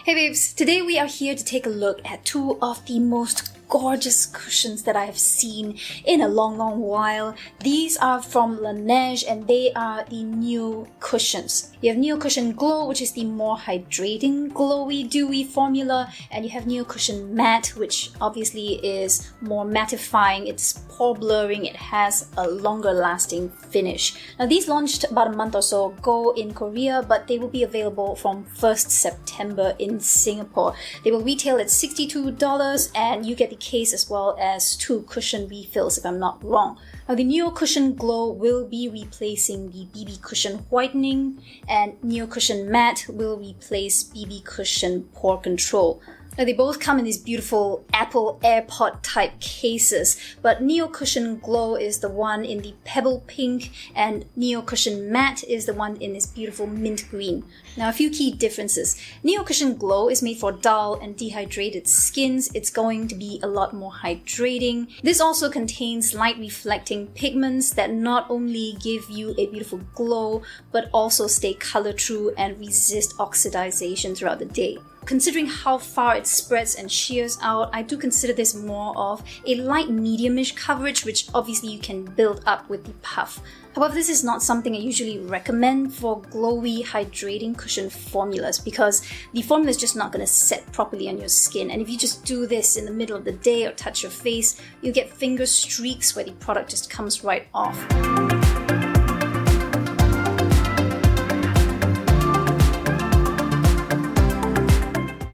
Hey babes, today we are here to take a look at two of the most gorgeous cushions that I have seen in a long while. These are from Laneige and they are the Neo Cushions. You have Neo Cushion Glow, which is the more hydrating, glowy, dewy formula, and you have Neo Cushion Matte, which obviously is more mattifying, it's pore blurring, it has a longer lasting finish. Now these launched about a month or so ago in Korea, but they will be available from 1st September in Singapore. They will retail at $62 and you get the case as well as 2 cushion refills if I'm not wrong. Now the Neo Cushion Glow will be replacing the BB Cushion Whitening and Neo Cushion Matte will replace BB Cushion Pore Control. Now they both come in these beautiful Apple AirPod type cases, but Neo Cushion Glow is the one in the pebble pink and Neo Cushion Matte is the one in this beautiful mint green. Now a few key differences. Neo Cushion Glow is made for dull and dehydrated skins. It's going to be a lot more hydrating. This also contains light reflecting pigments that not only give you a beautiful glow, but also stay color true and resist oxidization throughout the day. Considering how far it spreads and shears out, I do consider this more of a light medium-ish coverage, which obviously you can build up with the puff. However, this is not something I usually recommend for glowy, hydrating cushion formulas because the formula is just not going to set properly on your skin. And if you just do this in the middle of the day or touch your face, you'll get finger streaks where the product just comes right off.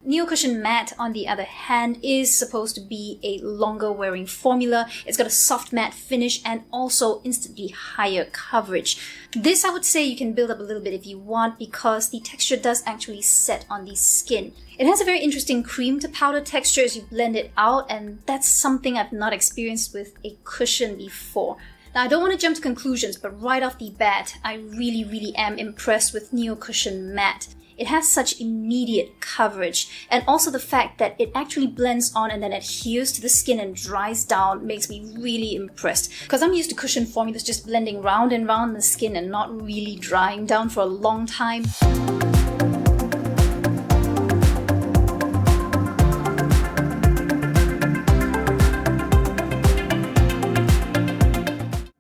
Neo Cushion Matte, on the other hand, is supposed to be a longer wearing formula. It's got a soft matte finish and also instantly higher coverage. This I would say you can build up a little bit if you want because the texture does actually set on the skin. It has a very interesting cream to powder texture as you blend it out, and that's something I've not experienced with a cushion before. Now, I don't want to jump to conclusions, but right off the bat, I really am impressed with Neo Cushion Matte. It has such immediate coverage, and also the fact that it actually blends on and then adheres to the skin and dries down makes me really impressed. Because I'm used to cushion formulas just blending round and round the skin and not really drying down for a long time.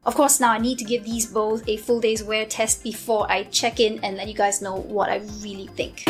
Of course, now I need to give these both a full day's wear test before I check in and let you guys know what I really think.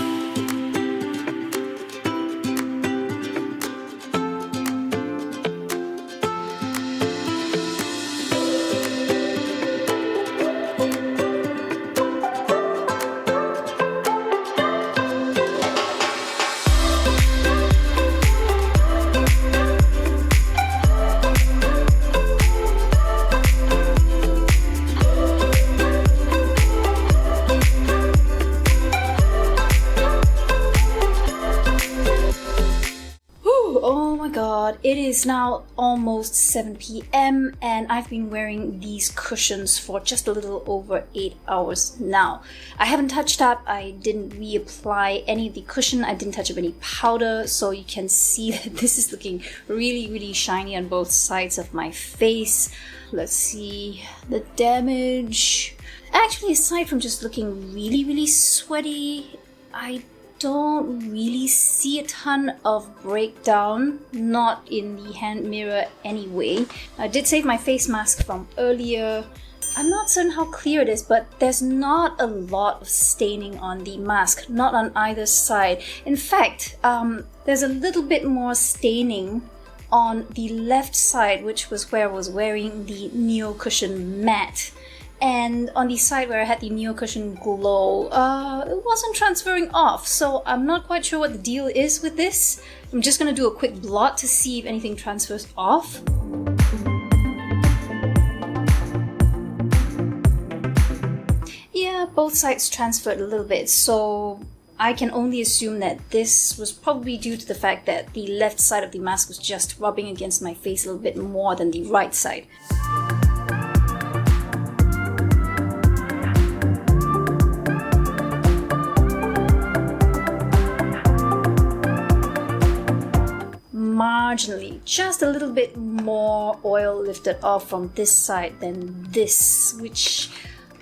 It is now almost 7 p.m. and I've been wearing these cushions for just a little over 8 hours now. I haven't touched up, I didn't reapply any of the cushion, I didn't touch up any powder, so you can see that this is looking really shiny on both sides of my face. Let's see the damage. Actually, aside from just looking really sweaty, I don't really see a ton of breakdown, not in the hand mirror anyway. I did save my face mask from earlier. I'm not certain how clear it is, but there's not a lot of staining on the mask, not on either side. In fact, there's a little bit more staining on the left side, which was where I was wearing the Neo Cushion Matte. And on the side where I had the Neo Cushion Glow, it wasn't transferring off, so I'm not quite sure what the deal is with this. I'm just gonna do a quick blot to see if anything transfers off. Yeah, both sides transferred a little bit, so I can only assume that this was probably due to the fact that the left side of the mask was just rubbing against my face a little bit more than the right side. Marginally, just a little bit more oil lifted off from this side than this, which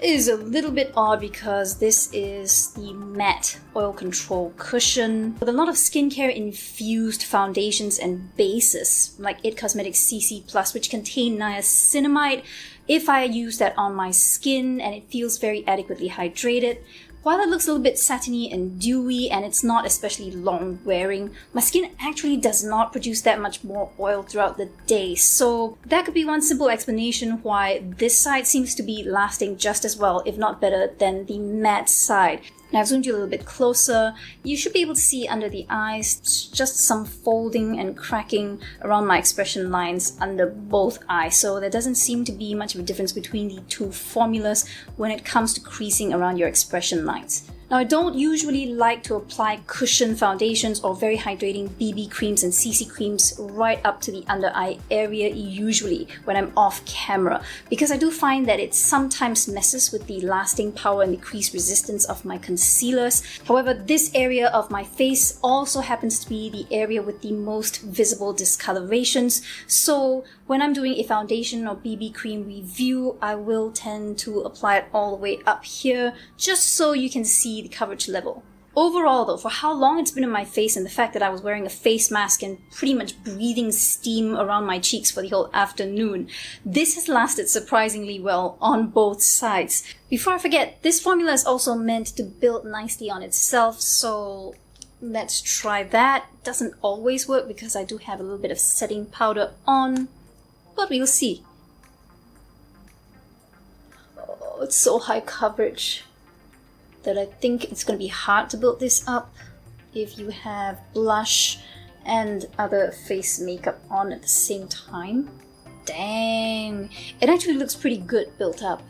is a little bit odd because this is the matte oil control cushion with a lot of skincare infused foundations and bases like IT Cosmetics CC Plus, which contain niacinamide. If I use that on my skin and it feels very adequately hydrated, while it looks a little bit satiny and dewy and it's not especially long wearing, my skin actually does not produce that much more oil throughout the day. So that could be one simple explanation why this side seems to be lasting just as well, if not better, than the matte side. Now I've zoomed you a little bit closer. You should be able to see under the eyes just some folding and cracking around my expression lines under both eyes. So there doesn't seem to be much of a difference between the two formulas when it comes to creasing around your expression lines. Now, I don't usually like to apply cushion foundations or very hydrating BB creams and CC creams right up to the under eye area usually when I'm off camera, because I do find that it sometimes messes with the lasting power and the crease resistance of my concealers. However, this area of my face also happens to be the area with the most visible discolorations. So when I'm doing a foundation or BB cream review, I will tend to apply it all the way up here just so you can see the coverage level. Overall though, for how long it's been in my face and the fact that I was wearing a face mask and pretty much breathing steam around my cheeks for the whole afternoon, this has lasted surprisingly well on both sides. Before I forget, this formula is also meant to build nicely on itself, so let's try that. Doesn't always work because I do have a little bit of setting powder on, but we'll see. Oh, it's so high coverage that I think it's going to be hard to build this up if you have blush and other face makeup on at the same time. Dang, it actually looks pretty good built up.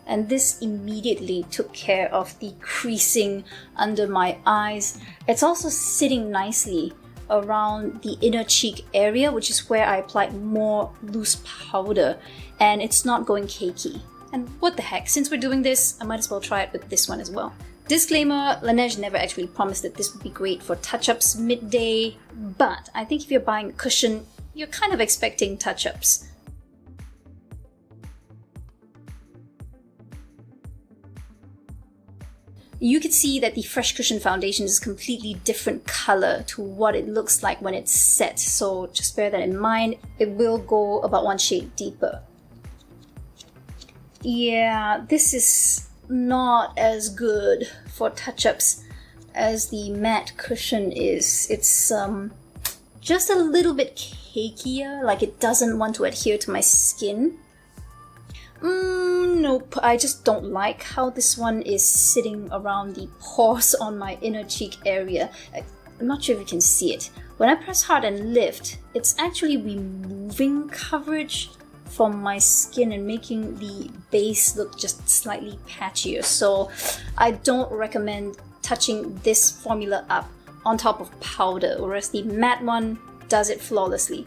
And this immediately took care of the creasing under my eyes. It's also sitting nicely around the inner cheek area, which is where I applied more loose powder, and it's not going cakey. And what the heck, since we're doing this, I might as well try it with this one as well. Disclaimer, Laneige never actually promised that this would be great for touch-ups midday, but I think if you're buying a cushion, you're kind of expecting touch-ups. You can see that the Fresh Cushion foundation is a completely different color to what it looks like when it's set, so just bear that in mind. It will go about one shade deeper. Yeah, this is not as good for touch-ups as the matte cushion is. It's just a little bit cakier, like it doesn't want to adhere to my skin. Nope, I just don't like how this one is sitting around the pores on my inner cheek area. I'm not sure if you can see it. When I press hard and lift, it's actually removing coverage from my skin and making the base look just slightly patchier. So I don't recommend touching this formula up on top of powder, whereas the matte one does it flawlessly.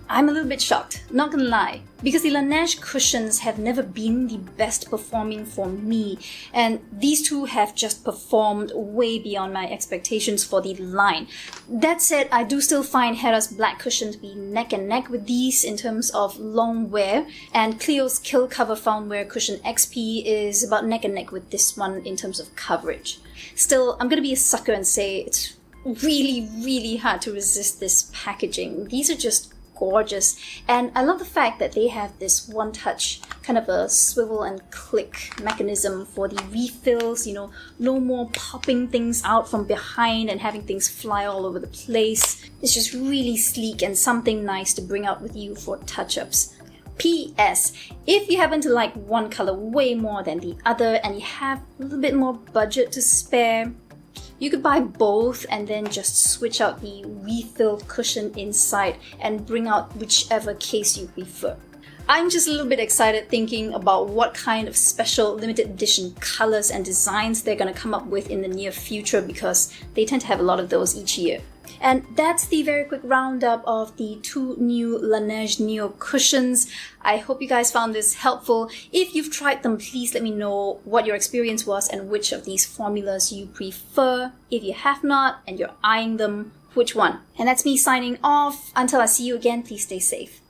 I'm a little bit shocked, not gonna lie, because the Laneige cushions have never been the best performing for me, and these two have just performed way beyond my expectations for the line. That said, I do still find Hera's black cushion to be neck and neck with these in terms of long wear, and Clio's Kill Cover Found Wear Cushion XP is about neck and neck with this one in terms of coverage. Still, I'm gonna be a sucker and say it's really hard to resist this packaging. These are just gorgeous, and I love the fact that they have this one touch kind of a swivel and click mechanism for the refills, you know, no more popping things out from behind and having things fly all over the place. It's just really sleek and something nice to bring out with you for touch-ups. P.S. If you happen to like one color way more than the other and you have a little bit more budget to spare, you could buy both and then just switch out the refilled cushion inside and bring out whichever case you prefer. I'm just a little bit excited thinking about what kind of special limited edition colors and designs they're going to come up with in the near future, because they tend to have a lot of those each year. And that's the very quick roundup of the two new Laneige Neo cushions. I hope you guys found this helpful. If you've tried them, please let me know what your experience was and which of these formulas you prefer. If you have not and you're eyeing them, which one? And that's me signing off. Until I see you again, please stay safe.